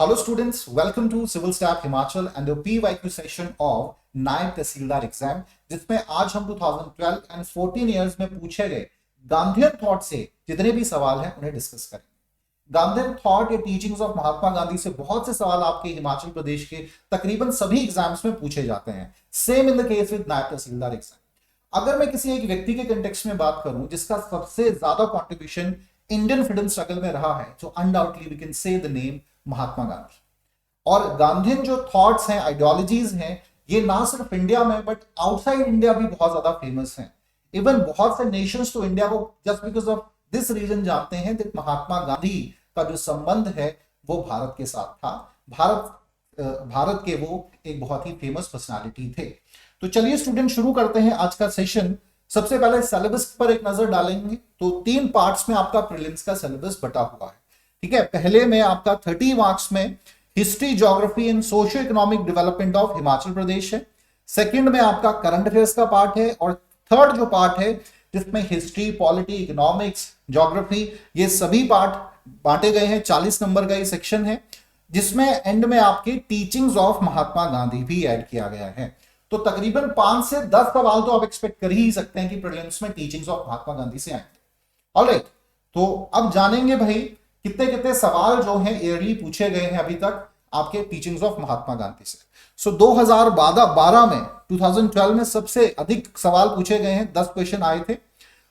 Hello students, welcome to Civil Staff Himachal and the PYQ session of नायब तहसीलदार exam, जिसमें आज हम 2012 and 14 years में पूछे गए गांधीयन थॉट से जितने भी सवाल हैं उन्हें डिस्कस करेंगे। गांधीयन थॉट या टीचिंग्स ऑफ महात्मा गांधी से बहुत से सवाल आपके हिमाचल प्रदेश के तकरीबन सभी एग्जाम्स में पूछे जाते हैं। Same in the case with नायब तहसीलदार एग्जाम। अगर मैं किसी एक व्यक्ति के कंटेक्स्ट में बात करूं जिसका सबसे ज्यादा कॉन्ट्रीब्यूशन इंडियन फ्रीडम स्ट्रगल में रहा है, तो undoubtedly we can say the name Mahatma Gandhi. और गांधीयन जो थॉट्स हैं, आइडियोलॉजीज हैं, ये ना सिर्फ इंडिया में बट आउटसाइड इंडिया भी बहुत ज्यादा फेमस हैं। इवन बहुत से नेशंस तो इंडिया को just because of this reason जानते हैं कि महात्मा गांधी का जो संबंध है वो भारत के साथ था। भारत के वो एक बहुत ही फेमस पर्सनालिटी थे। तो चलिए स्टूडेंट शुरू करते हैं आज का सेशन। सबसे पहले सिलेबस पर एक नजर डालेंगे। तो 3 पार्ट्स में आपका प्रीलिम्स का सिलेबस बटा हुआ है, ठीक है। पहले में आपका 30 मार्क्स में history, geography and socio economic development of Himachal Pradesh है। सेकंड में आपका करंट अफेयर्स का पार्ट है और थर्ड जो पार्ट है जिसमें हिस्ट्री, पॉलिटी, इकोनॉमिक्स, ज्योग्राफी ये सभी पार्ट बांटे गए हैं। 40 नंबर का ये सेक्शन है जिसमें एंड में आपके टीचिंग्स ऑफ महात्मा गांधी भी ऐड किया गया है। तो तकरीबन 5 से 10 सवाल तो आप एक्सपेक्ट कर ही सकते हैं कि प्रीलिम्स में टीचिंग्स ऑफ महात्मा गांधी से आएंगे। ऑलराइट, तो अब जानेंगे भाई कितने कितने सवाल जो हैं ईयरली पूछे गए हैं अभी तक आपके टीचिंग्स ऑफ महात्मा गांधी से। सो 2012 में 2012 में सबसे अधिक सवाल पूछे गए हैं, 10 क्वेश्चन आए थे।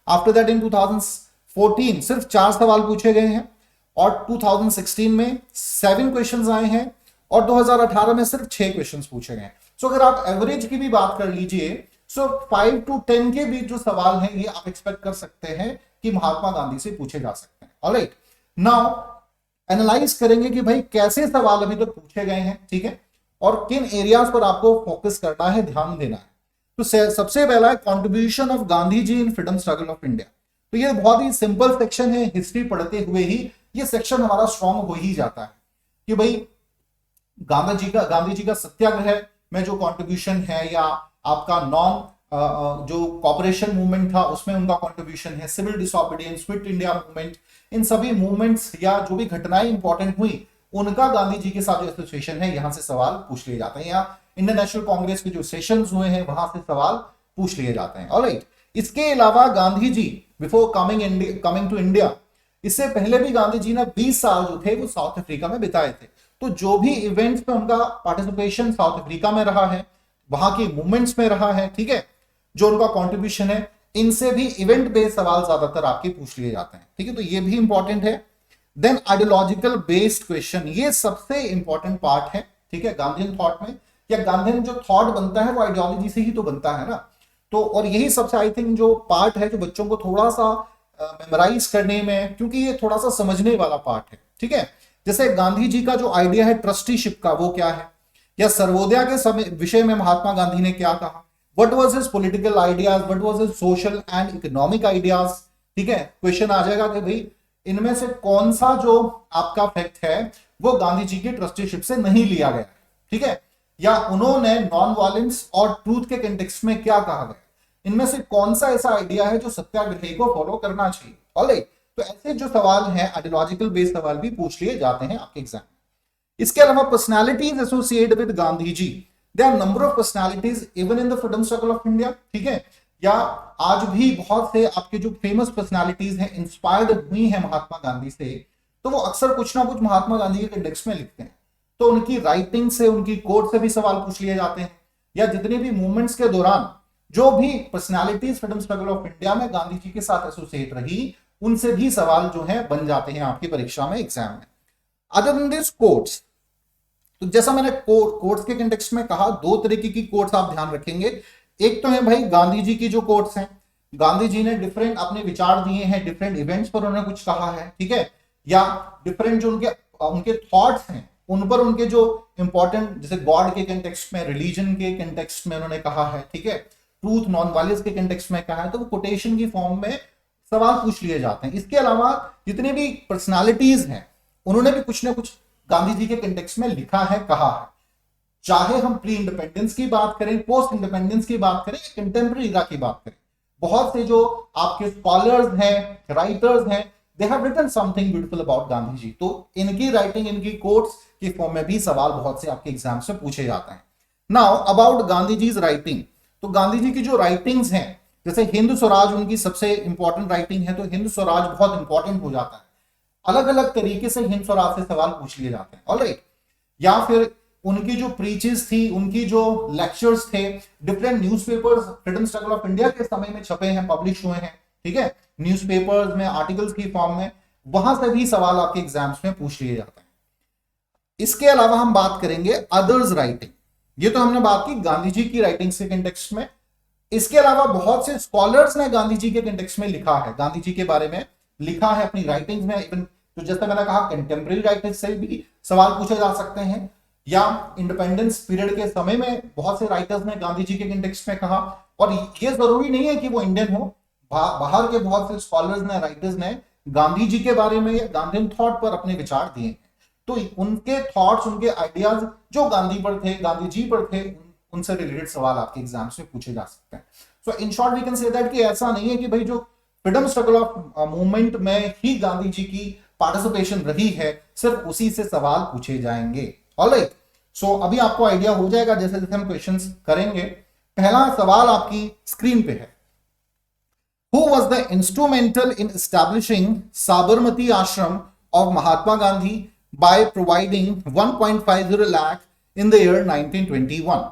आफ्टर दैट इन 2014 सिर्फ 4 सवाल पूछे गए हैं और 2016 में 7 क्वेश्चन आए हैं और 2018 में सिर्फ 6 क्वेश्चन पूछे गए हैं। सो अगर आप एवरेज की भी बात कर लीजिए, सो 5 to 10 के बीच जो सवाल हैं ये आप एक्सपेक्ट कर सकते हैं कि महात्मा गांधी से पूछे जा सकते हैं। ऑलराइट, नाउ एनालाइज करेंगे कि भाई कैसे सवाल अभी तक पूछे गए हैं, ठीक है, और किन एरियाज पर आपको फोकस करना है, ध्यान देना है। तो सबसे पहला है contribution of Gandhi ji in freedom struggle of India. तो ये बहुत ही सिंपल सेक्शन है। हिस्ट्री पढ़ते हुए ही ये सेक्शन हमारा स्ट्रॉन्ग हो ही जाता है कि भाई गांधी जी का सत्याग्रह में जो कंट्रीब्यूशन है, या आपका जो कॉपरेशन मूवमेंट था उसमें उनका कंट्रीब्यूशन है, civil disobedience, quit India movement, इन सभी मूवमेंट्स या जो भी घटनाएं इंपॉर्टेंट हुई उनका गांधी जी के साथ जो एसोसिएशन है यहां से सवाल पूछ लिए जाते हैं, या इंडियन नेशनल कांग्रेस के जो सेशंस हुए हैं वहां से सवाल पूछ लिए जाते हैं। ऑलराइट, इसके अलावा Gandhi ji before coming to India, इससे पहले भी गांधी जी ने 20 साल जो थे वो साउथ अफ्रीका में बिताए थे। तो जो भी इवेंट्स में उनका पार्टिसिपेशन साउथ अफ्रीका में रहा है, वहां के मूवमेंट्स में रहा है, ठीक है, जो उनका कंट्रीब्यूशन है, इनसे भी इवेंट बेस्ड सवाल ज्यादातर आपके पूछ लिए जाते हैं, ठीक है। तो ये भी इंपॉर्टेंट है। देन आइडियोलॉजिकल बेस्ड क्वेश्चन, ये सबसे इंपॉर्टेंट पार्ट है, ठीक है, गांधीयन थॉट में। या गांधीयन जो थॉट बनता है वो आइडियोलॉजी से ही तो बनता है ना। तो और यही सबसे आई थिंक जो पार्ट है जो बच्चों को थोड़ा सा मेमोराइज करने में, क्योंकि ये थोड़ा सा समझने वाला पार्ट है, ठीक है। जैसे गांधी जी का जो आइडिया है ट्रस्टीशिप का, वो क्या है, या सर्वोदय के विषय में महात्मा गांधी ने क्या कहा, what was his political ideas, what was his social and economic ideas, ठीक है। क्वेश्चन आ जाएगा कि भाई इनमें से कौन सा जो आपका फैक्ट है वो गांधी जी की ट्रस्टीशिप से नहीं लिया गया, ठीक है, या उन्होंने नॉन वायलेंस और ट्रूथ के कंटेक्स्ट में क्या कहा गया, इनमें से कौन सा ऐसा आइडिया है जो सत्याग्रही को फॉलो करना चाहिए। ऑलराइट, तो ऐसे जो सवाल हैं आइडियोलॉजिकल बेस्ड सवाल भी पूछ लिए जाते हैं आपके एग्जाम में। इसके अलावा personalities associated with Gandhi ji, there are number of personalities even in the freedom struggle of India, ठीक है। या आज भी बहुत से आपके जो फेमस पर्सनालिटीज हैं इंस्पायर्ड हुई हैं महात्मा गांधी से, तो वो अक्सर कुछ ना कुछ महात्मा गांधी के इंडेक्स में लिखते हैं। तो उनकी राइटिंग से, उनकी कोट से भी सवाल पूछ लिए जाते हैं, या जितने भी मूवमेंट्स के दौरान जो भी personalities freedom struggle of India में गांधी जी के साथ एसोसिएट रही, उनसे भी सवाल जो है बन जाते हैं आपकी परीक्षा में, एग्जाम में। अदर देन दिस कोट्स, तो जैसा मैंने कोट्स के कंटेक्स्ट में कहा, 2 तरीके की कोट्स आप ध्यान रखेंगे। एक तो है भाई गांधी जी की जो कोट्स हैं, गांधी जी ने डिफरेंट अपने विचार दिए हैं, डिफरेंट इवेंट्स पर उन्होंने कुछ कहा है, ठीक है, या डिफरेंट जो उनके थॉट्स हैं उन पर उनके जो इंपॉर्टेंट, जैसे गॉड के कंटेक्स्ट में, रिलीजन के कंटेक्स्ट में उन्होंने कहा है, ठीक है, ट्रूथ, नॉन वायलेंस के कंटेक्स्ट में कहा है, तो वो कोटेशन की फॉर्म में सवाल पूछ लिए जाते हैं। इसके अलावा जितने भी पर्सनालिटीज हैं उन्होंने भी कुछ ना कुछ गांधी जी के कंटेक्स्ट में लिखा है, कहा है। चाहे हम प्री इंडिपेंडेंस की बात करें, पोस्ट इंडिपेंडेंस की बात करें, कंटेम्प्रेरी इरा की बात करें, बहुत से जो आपके स्कॉलर्स हैं, राइटर्स हैं, they have written something beautiful about Gandhi ji. तो इनकी राइटिंग, इनकी कोट्स की फॉर्म में भी सवाल बहुत से आपके एग्जाम्स में पूछे जाते हैं। Now about Gandhi ji writing, तो गांधी जी की जो राइटिंग्स हैं, जैसे हिंद स्वराज उनकी सबसे इंपॉर्टेंट राइटिंग है, तो हिंद स्वराज बहुत इंपॉर्टेंट हो जाता है। अलग अलग तरीके से हिंद स्वराज से सवाल पूछ लिए जाते हैं, ऑलराइट। या फिर उनकी जो प्रीचेस थी, उनकी जो लेक्चर्स थे, different newspapers freedom struggle of India के समय में छपे हैं, पब्लिश हुए हैं, ठीक है, न्यूज़पेपर्स में आर्टिकल्स की फॉर्म में, वहां से भी सवाल आपके एग्जाम्स में पूछ लिए जाते हैं। इसके अलावा हम बात करेंगे अदर्स राइटिंग। ये तो हमने बात की गांधी जी की राइटिंग के कंटेक्स्ट में। इसके अलावा बहुत से स्कॉलर्स ने गांधी जी के कंटेक्स्ट में लिखा है, गांधी जी के बारे में लिखा है अपनी राइटिंग्स में। इवन तो जैसे मैंने कहा कंटेम्प्रेरी राइटर्स से भी सवाल पूछे जा सकते हैं, या इंडिपेंडेंस पीरियड के समय में बहुत से राइटर्स ने गांधी जी के कंटेक्स्ट में कहा। और ये जरूरी नहीं है कि वो इंडियन हो, बाहर के बहुत से स्कॉलर्स ने, राइटर्स ने गांधी जी के बारे में या गांधीयन थॉट पर अपने विचार दिए हैं। तो उनके थॉट्स, उनके आइडियाज जो गांधी पर थे, गांधी जी पर थे, उनसे रिलेटेड सवाल आपके एग्जाम्स में पूछे जा सकते हैं। So in short we can say that कि ऐसा नहीं है कि भाई जो फ्रीडम स्ट्रगल ऑफ मूवमेंट में ही गांधी जी की पार्टिसिपेशन रही है, सिर्फ उसी से सवाल पूछे जाएंगे, ऑलराइट। सो अभी आपको आइडिया हो जाएगा जैसे जैसे हम क्वेश्चंस करेंगे। पहला सवाल आपकी स्क्रीन पे है, Who was the instrumental in establishing Sabarmati Ashram of Mahatma Gandhi by providing 1.50 lakh in the year 1921?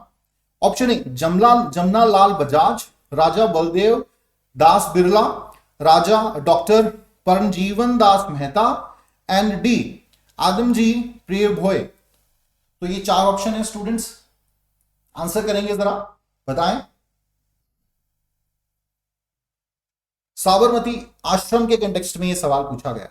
Option A, Jamna Lal Bajaj, Raja Baldev Das Birla, Raja Dr. Paranjeevan Das Mehta, and D, Adamji Priya Bhoy. तो ये चार option है students, answer करेंगे, जरा बताएं। साबरमती आश्रम के context में यह सवाल पूछा गया,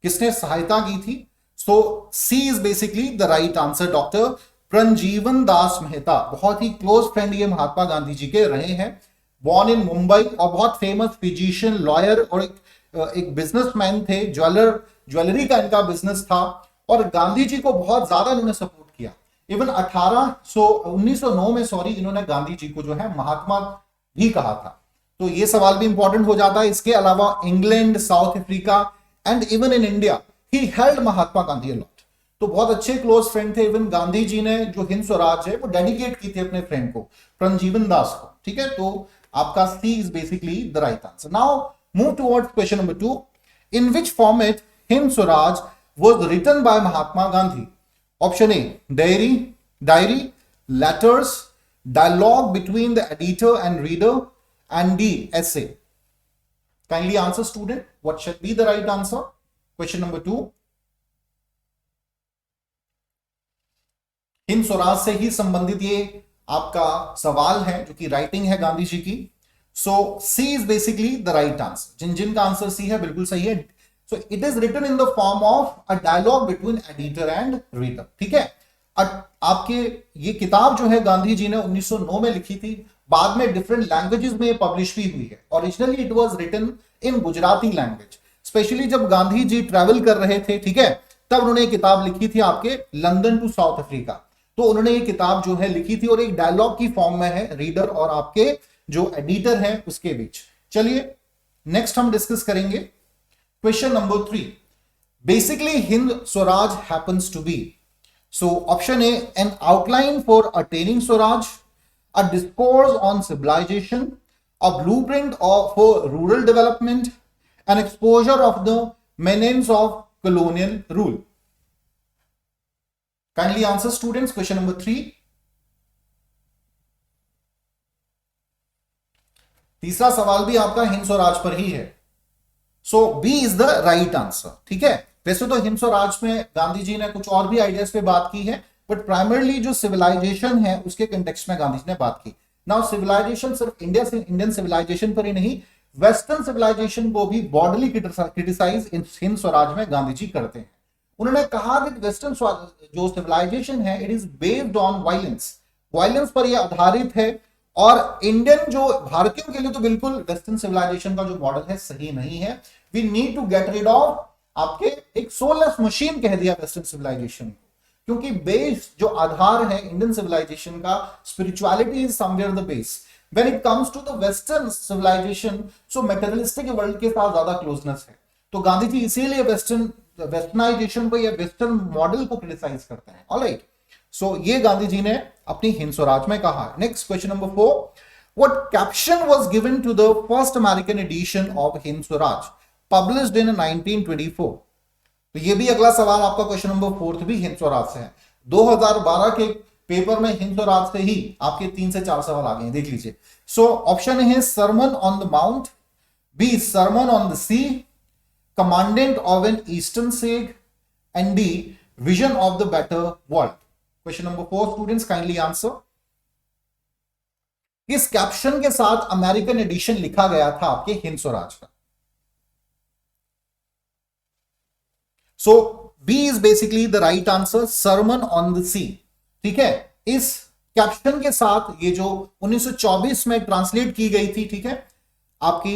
किसने सहायता की थी? So C is basically the right answer, doctor Pranjivan Das Mehta. बहुत ही क्लोज फ्रेंड ये महात्मा गांधी जी के रहे हैं, बॉर्न इन मुंबई, और बहुत फेमस फिजिशियन, लॉयर और एक बिजनेसमैन थे, ज्वेलरी का इनका बिजनेस था, और गांधी जी को बहुत ज्यादा इन्होंने सपोर्ट किया। इवन 1909 में इन्होंने गांधी जी को जो है महात्मा भी कहा था। तो ये सवाल भी इंपॉर्टेंट हो जाता है। इसके अलावा England, South Africa and even in India ही हेल्ड महात्मा गांधी अलॉट। तो बहुत अच्छे क्लोज फ्रेंड थे। इवन गांधी जी ने जो हिंद स्वराज है वो डेडिकेट की थी अपने फ्रेंड को, प्रणजीवन दास को, ठीक है। तो आपका C is basically the right answer. Now move towards question number 2। In which format Hind Swaraj was written by Mahatma Gandhi? Option A, diary, letters, dialogue between the editor and reader, and D, essay. Kindly answer student, what should be the right answer? Question number 2. Hind Swaraj से ही संबंधित ये आपका सवाल है जो कि writing है गांधी जी की। So C is basically the right answer. जिनका आंसर सी है बिल्कुल सही है। So it is written in the form of a dialogue between editor and reader, ठीक है। आपके ये किताब जो है गांधी जी ने 1909 में लिखी थी, बाद में डिफरेंट लैंग्वेजेस में पब्लिश भी हुई है। Originally it was written in Gujarati language, specially जब गांधी जी ट्रैवल कर रहे थे, ठीक है, तब उन्होंने ये किताब लिखी थी आपके लंदन टू साउथ अफ्रीका। तो उन्होंने ये किताब जो है लिखी थी और एक डायलॉग की फॉर्म में है, रीडर और आपके जो एडिटर है उसके बीच। चलिए नेक्स्ट हम डिस्कस करेंगे Question number 3. Basically, Hind Swaraj happens to be. So, option A, an outline for attaining Swaraj, a discourse on civilization, a blueprint for rural development, an exposure of the menace of colonial rule. Kindly answer students, question number 3. तीसरा सवाल भी आपका हिंद स्वराज पर ही है। So B is the right answer, ठीक है। वैसे तो हिंद स्वराज में गांधी जी ने कुछ और भी आइडियाज पे बात की है, बट प्राइमरली जो सिविलाइजेशन है उसके कंटेक्स्ट में गांधी जी ने बात की। नाउ सिविलाइजेशन सिर्फ इंडियन सिविलाइजेशन पर ही नहीं, वेस्टर्न सिविलाइजेशन को भी बॉर्डरली क्रिटिसाइज हिंद स्वराज में गांधी जी करते हैं। उन्होंने कहा कि वेस्टर्न जो सिविलाइजेशन है it is based on violence पर यह आधारित है, और इंडियन जो भारतीयों के लिए तो बिल्कुल वेस्टर्न सिविलाइजेशन का जो मॉडल है सही नहीं है। We need to get rid of आपके एक सोललेस मशीन कह दिया वेस्टर्न सिविलाइजेशन को, क्योंकि बेस जो आधार है इंडियन सिविलाइजेशन का, spirituality is somewhere the base. When it comes to the western civilization, so materialistic world के साथ ज्यादा क्लोजनेस है। तो गांधी जी इसीलिए वेस्टर्नाइजेशन को या वेस्टर्न मॉडल को क्रिटिसाइज करते हैं। ऑलराइट, सो ये गांधी जी ने अपनी हिंद स्वराज में कहा। Next question number 4, what caption was given to the first American edition of Hind Swaraj published in 1924? तो ये भी अगला सवाल आपका क्वेश्चन नंबर 4 भी हिंद स्वराज से है। 2012 के पेपर में हिंद स्वराज से ही आपके 3 से 4 सवाल आ गए हैं, देख लीजिए। सो ऑप्शन है sermon on the mount, B sermon on the sea, commandant of an eastern sage, and D vision of the better world. Question number 4 students kindly answer. किस कैप्शन के साथ अमेरिकन एडिशन लिखा गया था आपके हिंद स्वराज का? So B is basically the right answer, Sermon on the Sea. ठीक है, इस कैप्शन के साथ ये जो 1924 में ट्रांसलेट की गई थी, ठीक है, आपकी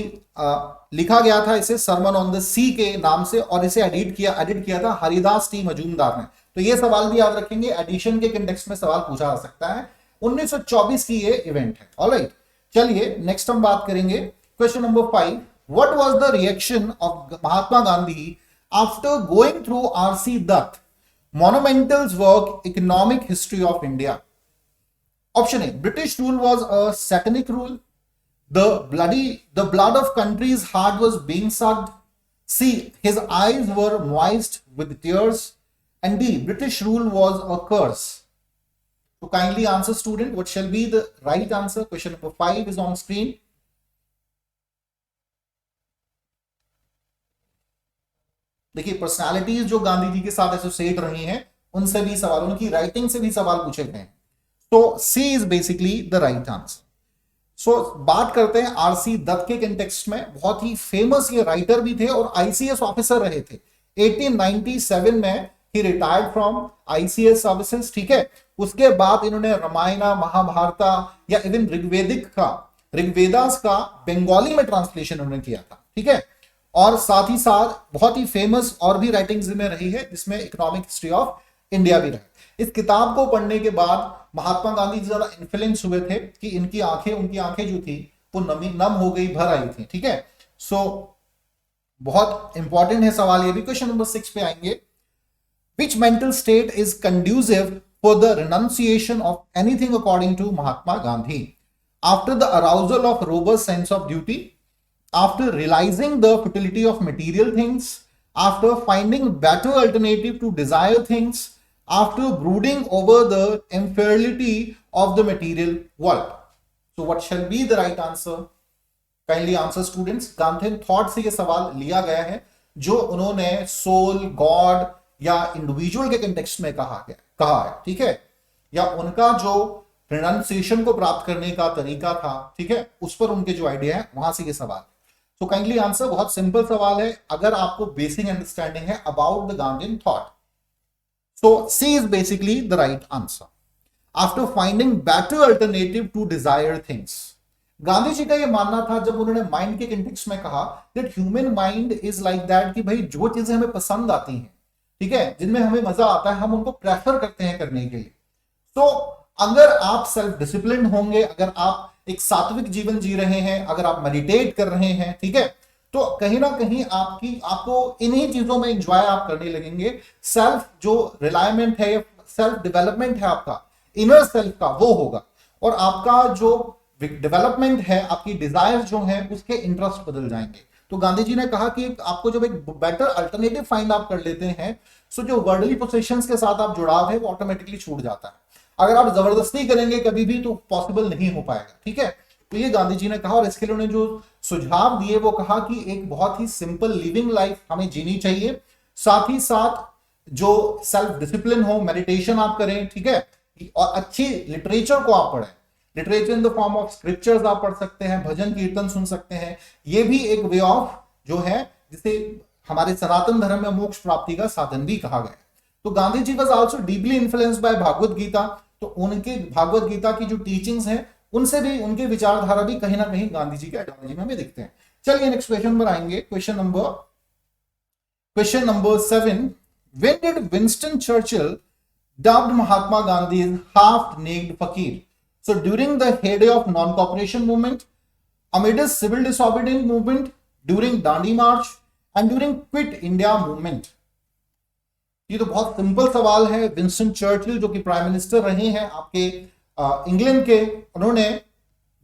लिखा गया था इसे सरमन ऑन द सी के नाम से, और इसे एडिट किया था हरिदास टी मजूमदार ने। तो ये सवाल भी याद रखेंगे, एडिशन के कंटेक्स्ट में सवाल पूछा जा सकता है। 1924 की ये इवेंट है। ऑलराइट, चलिए नेक्स्ट हम बात करेंगे question number 5, what was the reaction of Mahatma Gandhi after going through R C Dutt monumental's work Economic History of India? Option A, British rule was a satanic rule. The blood of country's heart was being sucked. C, his eyes were moist with tears. And D, British rule was a curse. So kindly answer student, what shall be the right answer? Question number 5 is on screen. देखिए, personalities जो गांधी जी के साथ associate रही हैं, उनसे भी सवाल, उनकी राइटिंग से भी सवाल पूछे गए हैं। तो C is basically the right answer. So बात करते हैं आरसी दत्त के कंटेक्स्ट में। बहुत ही फेमस ये राइटर भी थे और आईसीएस ऑफिसर रहे थे। 1897 में ही रिटायर्ड फ्रॉम आईसीएस सर्विसेज। ठीक है, उसके बाद इन्होंने रामायणा, महाभारता या इवन ऋग्वेदास का बंगाली में ट्रांसलेशन उन्होंने किया था। ठीक है, और साथ ही साथ बहुत ही फेमस और भी राइटिंग्स में रही है, जिसमें इकोनॉमिक हिस्ट्री ऑफ इंडिया भी रहा। इस किताब को पढ़ने के बाद महात्मा गांधी जी ज्यादा इन्फ्लुएंस हुए थे कि उनकी आंखें जो थी वो नम हो गई, भर आई थी। ठीक है, सो बहुत इंपॉर्टेंट है सवाल ये भी। क्वेश्चन नंबर 6 पे आएंगे, which mental state is conducive for the renunciation of anything according to Mahatma Gandhi? After the arousal of robust sense of duty, after realizing the futility of material things, after finding better alternative to desire things, after brooding over the inferiority of the material world. So what shall be the right answer? Kindly answer students. Gandhian thought से ये सवाल लिया गया है, जो उन्होंने soul, God या individual के कंटेक्स्ट में कहा है। ठीक है, या उनका जो रिनाउंसिएशन को प्राप्त करने का तरीका था, ठीक है, उस पर उनके जो आइडिया है, वहां से ये सवाल। So kindly answer, बहुत सिंपल सवाल है अगर आपको बेसिक अंडरस्टैंडिंग है about the Gandhian thought. So C is basically the right answer. After finding better alternative to desired things, Gandhi ji का ये मानना था, जब उन्होंने माइंड के कंटेक्स्ट में कहा that human mind is like that, कि भाई जो चीजें हमें पसंद आती हैं, ठीक है, जिनमें हमें मजा आता है, हम उनको प्रेफर करते हैं करने के लिए। तो अगर आप सेल्फ डिसिप्लिन होंगे, अगर आप एक सात्विक जीवन जी रहे हैं, अगर आप मेडिटेट कर रहे हैं, ठीक है, तो कहीं ना कहीं आपको इन्हीं चीजों में एंजॉय आप करने लगेंगे। सेल्फ जो रिलायमेंट है, सेल्फ डेवलपमेंट है आपका, इनर सेल्फ का, वो होगा, और आपका जो डेवलपमेंट है, आपकी डिजायर जो है, उसके इंटरेस्ट बदल जाएंगे। तो गांधी जी ने कहा कि आपको जब एक बेटर अल्टरनेटिव फाइंड आप कर लेते हैं, सो जो वर्ल्डली पोसेशंस के साथ आप जुड़ाव है वो ऑटोमेटिकली छूट जाता है। अगर आप जबरदस्ती करेंगे कभी भी तो पॉसिबल नहीं हो पाएगा। ठीक है, तो ये गांधी जी ने कहा, और इसके लिए उन्होंने जो सुझाव दिए वो कहा कि एक बहुत ही सिंपल लिविंग लाइफ हमें जीनी चाहिए, साथ ही साथ जो सेल्फ डिसिप्लिन हो, मेडिटेशन आप करें, ठीक है, और अच्छी लिटरेचर को आप पढ़ें। Literature in the form of scriptures आप पढ़ सकते हैं, भजन कीर्तन सुन सकते हैं। ये भी एक वे ऑफ जो है, जिसे हमारे सनातन धर्म में मोक्ष प्राप्ति का साधन भी कहा गया। तो Gandhi ji was also deeply influenced by Bhagavad Gita. तो उनके भागवत गीता की जो टीचिंग्स हैं, उनसे भी, उनके विचारधारा भी कहीं ना कहीं गांधी जी के आइडियोलॉजी में हमें दिखते हैं। चलिए नेक्स्ट क्वेश्चन पर आएंगे। Question number 7, when did Winston Churchill dubbed Mahatma Gandhi half naked fakir? So during the heyday of non-cooperation movement, amidst civil disobedience movement, during Dandi March and during Quit India movement. ये तो बहुत simple सवाल है। Winston Churchill जो कि prime minister रहे हैं आपके इंग्लैंड के, उन्होंने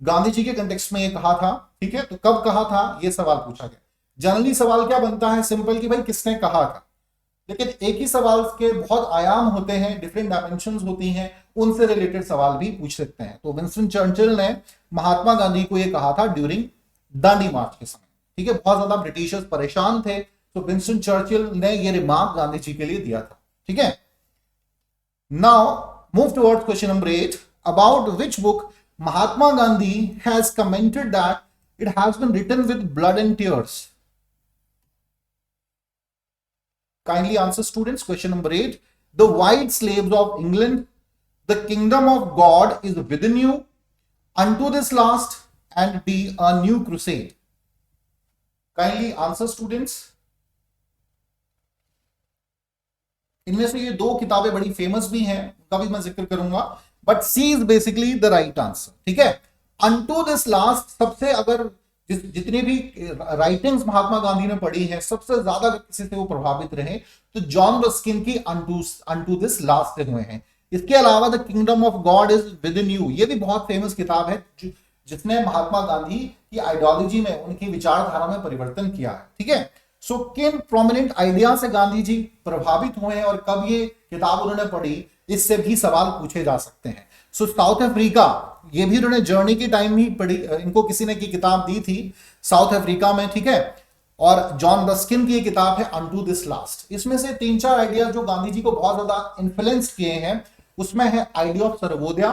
गांधी जी के कंटेक्स्ट में ये कहा था, ठीक है। तो कब कहा था ये सवाल पूछा गया। जनरली सवाल क्या बनता है सिंपल कि भाई किसने कहा था, लेकिन एक ही सवाल के बहुत आयाम होते हैं, डिफरेंट डायमेंशंस होती हैं, उनसे रिलेटेड सवाल भी पूछ सकते हैं। तो विंस्टन चर्चिल ने महात्मा गांधी को यह कहा था ड्यूरिंग दांडी मार्च के समय, ठीक है। बहुत ज्यादा ब्रिटिशर्स परेशान थे, तो विंस्टन चर्चिल ने यह रिमार्क गांधी जी के लिए दिया था, ठीक है। Now move towards question number 8, about which book Mahatma Gandhi has commented that it has been written with blood and tears. Kindly answer students. Question number 8. The white slaves of England, the kingdom of God is within you, unto this last, and be a new crusade. Kindly answer students. इनमें से ये दो किताबें बड़ी famous भी हैं, उनका भी मैं जिक्र करूंगा, but C is basically the right answer, ठीक है। unto this last, सबसे अगर जितनी भी राइटिंग्स महात्मा गांधी ने पढ़ी हैं, सबसे ज्यादा किसी से वो प्रभावित रहे तो जॉन रस्किन की अनटू दिस लास्ट से हुए हैं। इसके अलावा the kingdom of God is with in you, ये भी बहुत फेमस किताब है जिसने महात्मा गांधी की आइडियोलॉजी में, उनकी विचारधारा में परिवर्तन किया है, ठीक है। सो किन प्रोमिनेंट आइडिया से गांधी जी प्रभावित हुए हैं और कब ये किताब उन्होंने पढ़ी, इससे भी सवाल पूछे जा सकते हैं। सो साउथ अफ्रीका, ये भी उन्होंने जर्नी की टाइम ही पढ़ी, इनको किसी ने की किताब दी थी साउथ अफ्रीका में, ठीक है। और जॉन रस्किन की ये किताब है अनटू दिस लास्ट। इसमें से 3-4 आइडिया जो गांधी जी को बहुत ज्यादा इन्फ्लुएंस किए हैं, उसमें है आइडिया ऑफ सर्वोदय,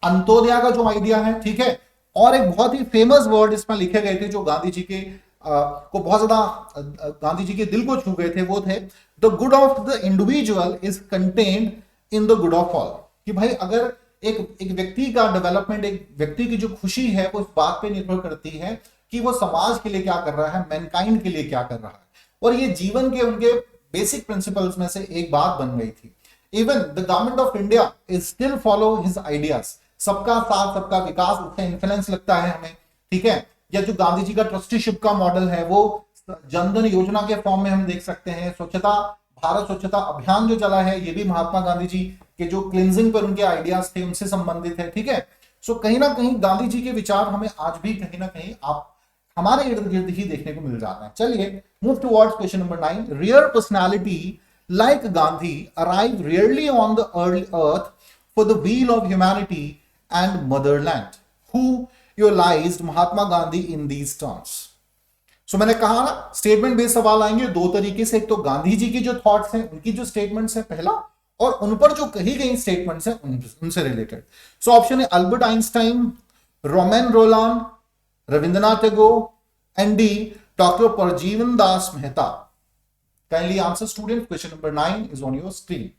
अंत्योदय का जो आइडिया है, ठीक है। और एक बहुत ही फेमस वर्ड इसमें लिखे गए थे जो गांधी जी के को बहुत ज्यादा गांधी जी के दिल को छू गए थे, वो थे the good of the individual is contained in the good of all. कि भाई अगर एक व्यक्ति का डेवलपमेंट, एक व्यक्ति की जो खुशी है वो इस बात पे निर्भर करती है कि वो समाज के लिए क्या कर रहा है, मैनकाइंड के लिए क्या कर रहा है। और ये जीवन के उनके बेसिक प्रिंसिपल्स में से एक बात बन गई थी। Even the government of India is still follow his ideas. सबका साथ सबका विकास, उससे इन्फ्लुएंस लगता है हमें, ठीक है। या जो गांधी जी का ट्रस्टीशिप का मॉडल है वो जनधन योजना के फॉर्म में हम देख सकते हैं। स्वच्छता भारत स्वच्छता अभियान जो चला है, ये भी महात्मा गांधी जी के जो क्लींजिंग पर उनके आइडियाज थे उनसे संबंधित है, ठीक है। सो कहीं ना कहीं गांधी जी के विचार हमें आज भी कहीं ना कहीं आप हमारे इर्द गिर्द ही देखने को मिल जाता है। चलिए move towards question number 9। Rare personality like Gandhi arrive rarely on the earth for the wheel of humanity and motherland. Who utilized Mahatma Gandhi in these terms. So मैंने कहा ना, स्टेटमेंट बेस्ड सवाल आएंगे दो तरीके से। एक तो गांधी जी की जो थॉट्स हैं, उनकी जो स्टेटमेंट्स हैं पहला, और उन पर जो कही गई स्टेटमेंट्स हैं उनसे रिलेटेड। सो ऑप्शन है Albert Einstein, Romain Rolland, Rabindranath Tagore and D doctor Pranjivan Das Mehta. Kindly answer student. Question number 9 is on your screen.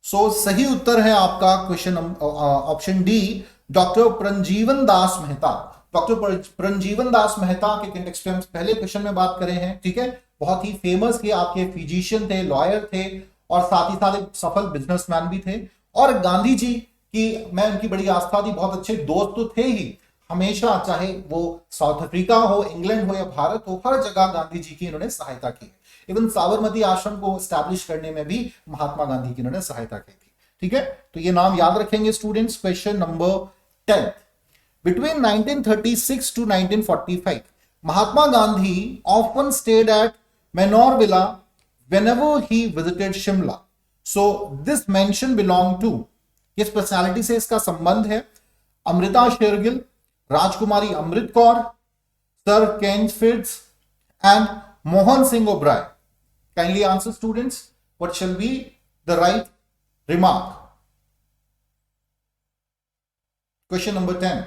So सही उत्तर है आपका question option D, doctor Pranjivan Das Mehta. Doctor Pranjivan Das Mehta के कंटेक्स्ट में हम पहले क्वेश्चन में बात करें हैं, ठीक है। बहुत ही फेमस के आपके फिजिशियन थे, लॉयर थे और साथ ही साथ एक सफल बिजनेसमैन भी थे। और गांधी जी की मैं उनकी बड़ी आस्था थी, बहुत अच्छे दोस्त तो थे ही हमेशा, चाहे वो साउथ अफ्रीका हो, इंग्लैंड हो या भारत हो, हर जगह गांधी जी की इन्होंने सहायता की। इवन साबरमती आश्रम को स्टैब्लिश करने में भी महात्मा गांधी की इन्होंने सहायता की थी, ठीक है। तो ये नाम याद रखेंगे students. Question number 10। Between 1936 to 1945, Mahatma Gandhi often stayed at Manor Villa whenever he visited Shimla. So this mention belonged to, किस पर्सनालिटी से इसका संबंध है? Amrita Shergil, Rajkumari Amrit Kaur, sir Ken Fitz and Mohan Singh Oberoi. Kindly answer students, what shall be the right remark? Question number 10.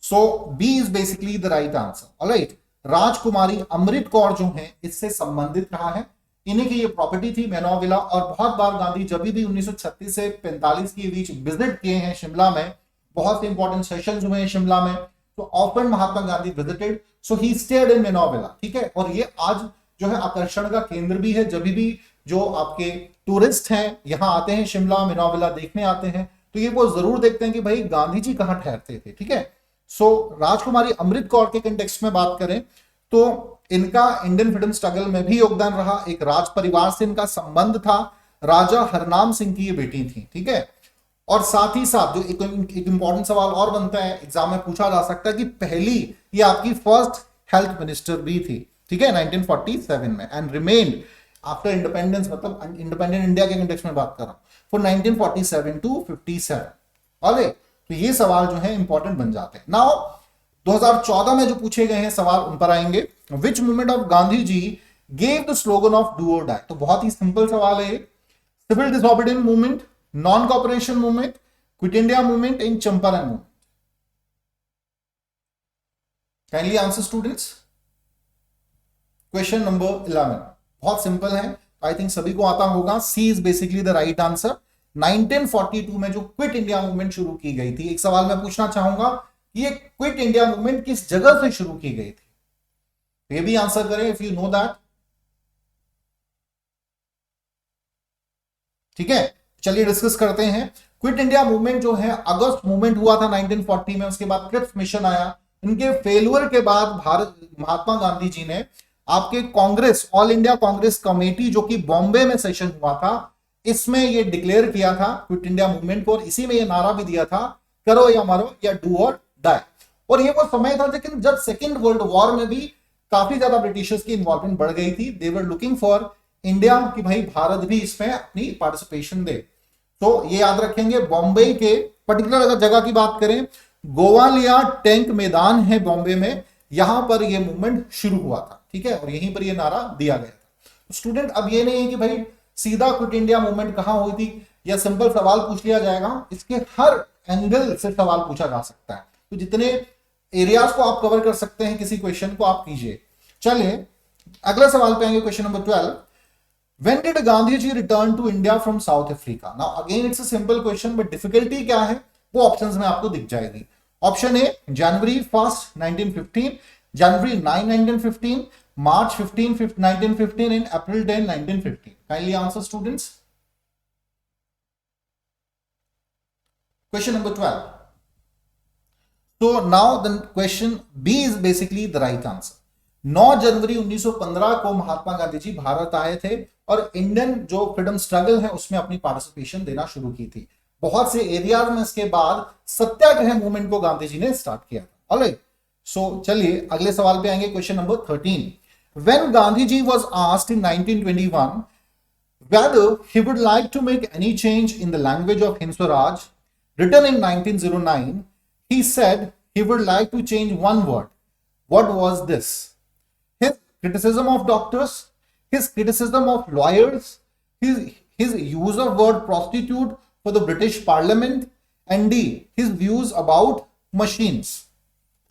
So B is basically the right answer. All right. राजकुमारी अमृत कौर जो है इससे संबंधित रहा है, इन्हीं की ये प्रॉपर्टी थी मैनोर विला। और बहुत बार गांधी जब भी 1936 से 45 के बीच विजिट किए हैं शिमला में, बहुत से इंपॉर्टेंट सेशंस हुए हैं शिमला में, तो often Mahatma Gandhi visited, so he stayed in Manor Villa, ठीक है। और ये आज जो है आकर्षण का केंद्र भी है। जब भी जो आपके टूरिस्ट हैं यहां आते हैं, शिमला मीना विला देखने आते हैं, तो ये वो जरूर देखते हैं कि भाई गांधी जी कहां ठहरते थे। ठीक है, सो राजकुमारी अमृत कौर के कंटेक्स्ट में बात करें तो इनका इंडियन फ्रीडम स्ट्रगल में भी योगदान रहा, एक राज परिवार से इनका संबंध था, राजा हरनाम सिंह की ये बेटी थी। ठीक है, और साथ ही साथ जो एक इंपॉर्टेंट सवाल और बनता है, एग्जाम में पूछा जा सकता है कि पहली ये आपकी फर्स्ट हेल्थ मिनिस्टर भी थी। ठीक है, 1947 में, एंड रिमेन्ड आफ्टर इंडिपेंडेंस, मतलब इंडिपेंडेंट इंडिया के कंटेक्स्ट में बात कर रहा हूं, फॉर 1947 टू 57। ऑलराइट, तो ये सवाल जो है इंपॉर्टेंट बन जाते हैं। नाउ 2014 में जो पूछे गए हैं सवाल उन पर आएंगे। Which movement of Gandhi ji gave the slogan of do or die? तो बहुत ही सिंपल सवाल है, civil disobedience movement, non cooperation movement, quit India movement, in Champaran movement. Kindly answer students. Question number 11 बहुत सिंपल है, आई थिंक सभी को आता होगा। C is basically the right answer. 1942 में जो क्विट इंडिया मूवमेंट शुरू की गई थी, एक सवाल मैं पूछना चाहूंगा, ये क्विट इंडिया मूवमेंट किस जगह से शुरू की गई थी? ये भी आंसर करें इफ यू नो दैट। ठीक है, चलिए डिस्कस करते हैं। क्विट इंडिया मूवमेंट जो है अगस्त मूवमेंट हुआ था 1940 में, उसके बाद क्रिप्स मिशन आया। इनके फेल्यूर के बाद भारत महात्मा गांधी जी ने आपके Congress, all India Congress committee जो कि बॉम्बे में सेशन हुआ था, इसमें ये डिक्लेयर किया था क्विट इंडिया मूवमेंट को, और इसी में ये नारा भी दिया था, करो या मरो या डू और डाई। और ये वो समय था लेकिन जब सेकेंड वर्ल्ड वॉर में भी काफी ज्यादा ब्रिटिशर्स की इन्वॉल्वमेंट बढ़ गई थी। दे वर लुकिंग फॉर इंडिया कि भाई भारत भी इसमें अपनी पार्टिसिपेशन दे। तो ये याद रखेंगे, बॉम्बे के पर्टिकुलर अगर जगह की बात करें, गोवालिया टैंक मैदान है बॉम्बे में, यहां पर यह मूवमेंट शुरू हुआ था। ठीक है, और यहीं पर यह नारा दिया गया था। स्टूडेंट अब ये नहीं है कि भाई सीधा क्विट इंडिया मूवमेंट कहां हुई थी या सिंपल सवाल पूछ लिया जाएगा, इसके हर एंगल से सवाल पूछा जा सकता है। तो जितने एरियाज को आप कवर कर सकते हैं किसी क्वेश्चन को आप कीजिए। चलिए अगला सवाल पे आएंगे, question number 12। When did Gandhi ji return to India from South Africa? Now again it's a simple question, but difficulty क्या है वो ऑप्शंस में आपको दिख जाएगी। Option A January 1st 1915, January 9 1915, March 15 1915 and April 10 1915। Kindly answer students. Question number 12. So now the question B is basically the right answer. 9 जनवरी 1915 को महात्मा गांधी जी भारत आए थे और इंडियन जो फ्रीडम स्ट्रगल है उसमें अपनी पार्टिसिपेशन देना शुरू की थी। बहुत से एरियाज में इसके बाद सत्याग्रह मूवमेंट को गांधी जी ने स्टार्ट किया था। ऑलराइट, सो चलिए अगले सवाल पे आएंगे, question number 13। When Gandhi ji was asked in 1921 whether he would like to make any change in the language of Hind Swaraj written in 1909, he said he would like to change one word. What was this? His criticism of doctors, his criticism of lawyers, his use of word prostitute for the British Parliament, and D, his views about machines.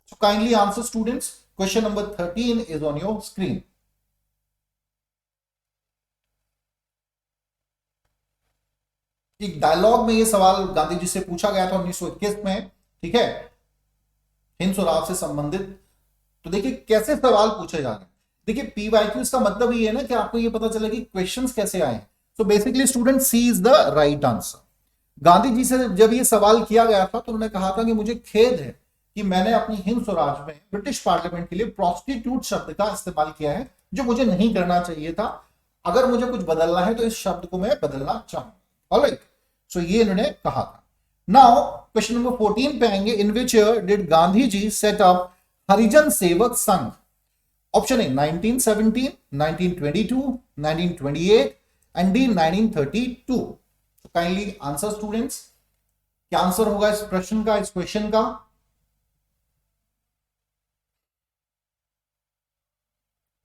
So kindly answer students. Question number 13 is on your screen. एक dialogue में ये सवाल गांधी जी से पूछा गया था 1921 में। ठीक है, हिंद स्वराज से संबंधित। तो देखिए कैसे सवाल पूछे जा रहे हैं। देखिए पीवाईक्यू का मतलब ये है ना कि आपको ये पता चले कि क्वेश्चंस कैसे आए। तो basically student C is the right answer. Gandhi ji से जब ये सवाल किया गया था तो उन्होंने कहा था कि मुझे खेद है कि मैंने अपनी हिंद स्वराज में ब्रिटिश पार्लियामेंट के लिए प्रोस्टिट्यूट शब्द का इस्तेमाल किया है, जो मुझे नहीं करना चाहिए था। अगर मुझे कुछ बदलना है तो इस शब्द को मैं बदलना चाहूंगा। ऑलराइट, सो ये इन्होंने कहा था। नाउ क्वेश्चन नंबर 14 पे आएंगे। In which year did Gandhi ji set up Harijan Sevak Sangh? Option A 1917, 1922, 1928 and D 1932। Kindly answer students. क्या आंसर होगा इस प्रश्न का, इस क्वेश्चन का?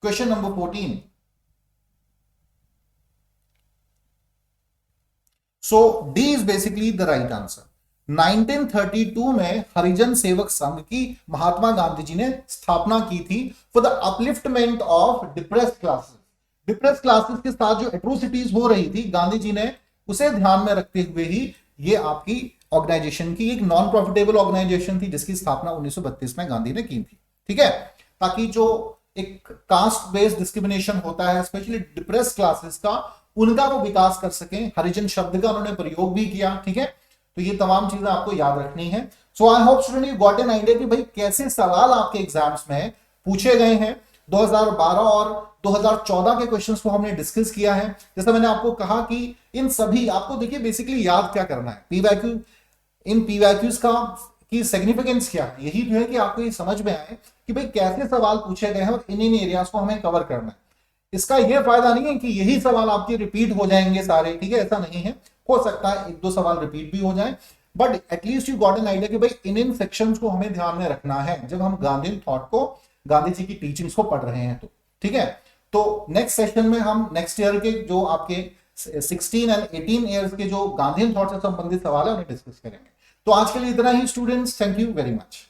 Question number 14। So D is basically the right answer. 1932 में हरिजन सेवक संघ की महात्मा गांधी जी ने स्थापना की थी for the upliftment of depressed classes. Depressed classes के साथ जो एट्रोसिटीज हो रही थी, गांधी जी ने उसे ध्यान में रखते हुए ही ये आपकी ऑर्गेनाइजेशन की, एक नॉन प्रॉफिटेबल ऑर्गेनाइजेशन थी जिसकी स्थापना 1932 में गांधी ने की थी। ठीक है, ताकि जो एक कास्ट बेस्ड डिस्क्रिमिनेशन होता है स्पेशली डिप्रेस्ड क्लासेस का, उनका वो विकास कर सके। हरिजन शब्द का उन्होंने प्रयोग भी किया, ठीक है। तो ये तमाम चीजें आपको याद रखनी है। So I hope student you got an idea कि भाई कैसे सवाल आपके एग्जाम्स में पूछे गए हैं। 2012 और 2014 के क्वेश्चंस को हमने डिस्कस किया है। जैसे मैंने आपको कहा कि इन सभी आपको देखिए बेसिकली याद क्या करना है, पीवाईक्यू, इन पीवाईक्यूज का की सिग्निफिकेंस क्या है, यही जो है कि आपको ये समझ में आए कि भाई कैसे सवाल पूछे गए हैं और इन एरियाज को हमें कवर करना है। इसका यह फायदा नहीं है कि यही सवाल आपके रिपीट हो जाएंगे सारे, ठीक है, ऐसा नहीं है। हो सकता है एक दो सवाल रिपीट भी हो जाए, but at least you got an idea कि भाई इन सेक्शंस को हमें ध्यान में रखना है जब हम गांधी थॉट को, गांधी जी की टीचिंग्स को पढ़ रहे हैं। तो ठीक है, तो नेक्स्ट सेशन में हम नेक्स्ट ईयर के जो आपके 16 एंड 18 ईयर्स के जो गांधी थॉट से संबंधित सवाल है उन्हें डिस्कस करेंगे। तो आज के लिए इतना ही students, thank you very much.